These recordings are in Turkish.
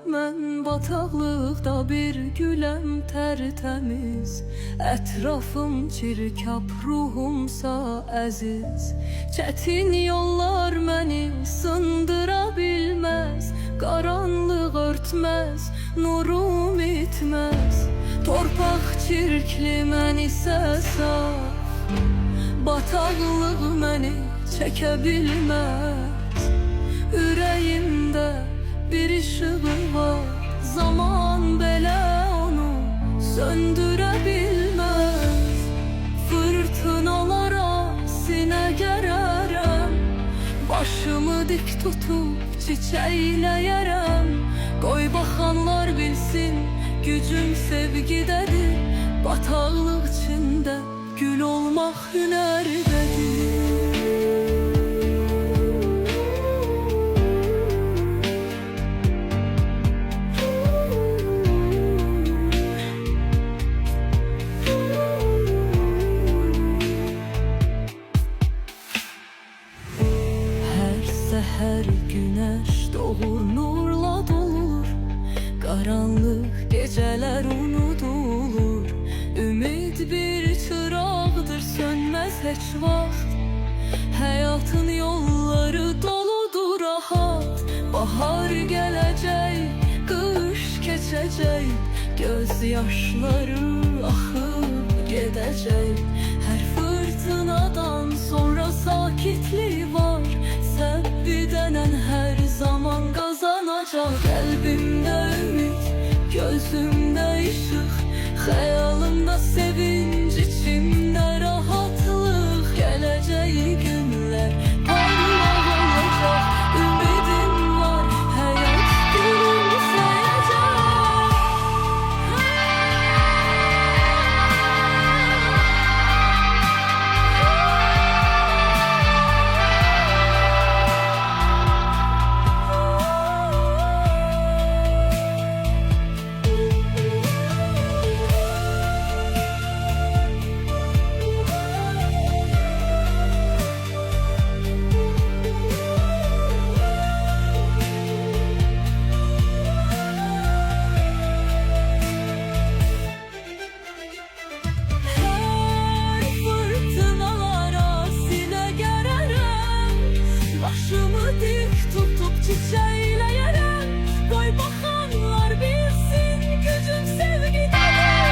Mən bataqlıqda bir güləm tərtəmiz, ətrafım çirkab, ruhumsa əziz. Çətin yollar məni sındıra bilməz, qaranlıq örtməz, nurum itməz. Torpaq çirkli, mən isə saf, bataqlıq məni çəkə bilməz. Ürəyimdə bir işığı var, zaman belə onu söndürə bilməz. Fırtınalara sinə gərərəm, başımı dik tutub çiçəkləyərəm. Qoy baxanlar bilsin, gücüm sevgidədir, bataqlıq içində gül olmaq hünərdədir. Her güneş doğur, nurla dolur, karanlık geceler unutulur. Ümid bir çıraqdır, sönmez hiç vaxt. Hayatın yolları doludur rahat. Bahar gelecek, kış geçecek, gözyaşları akıp gedecek. Her fırtınadan sonra sakitlik var. Səbri denen her zaman kazanacak. Kalbimde ümit, gözümde ışık, hayalımda sevinç, içimde rahatlık. Geleceği günler parlak olacak, ümidim var, hayat gülümseyecek. Başımı dik tutup çiçekleyerem. Koy bakanlar bilsin, gücüm sevgidedir.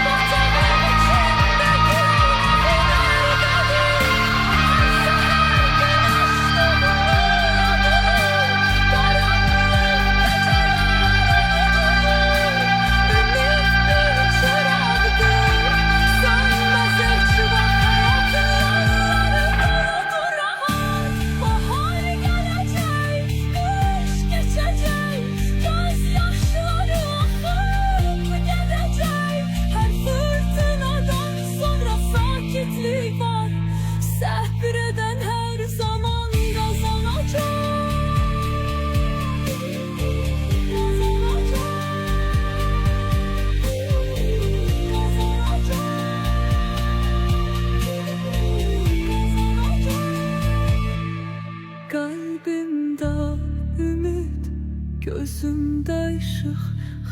Batağım içinde gülmek hünerdedir. Her seher güneş doğar, ümit bir çırağıdır. Sönmez hiç bak, hayatın yolları doludur rahat. Bahar gelecek, kış geçecek, gözyaşları akıp gedecek. Her fırtınadan sonra sakitlik var. Səbreden her zaman kazanacak. Kalbimde ümit, gözümde ışık,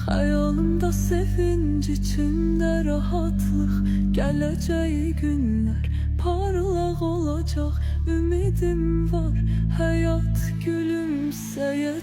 hayalımda sevinç, içimde rahatlık. Geleceği günler parlak olacak, ümidim var, hayat gülümseyecek.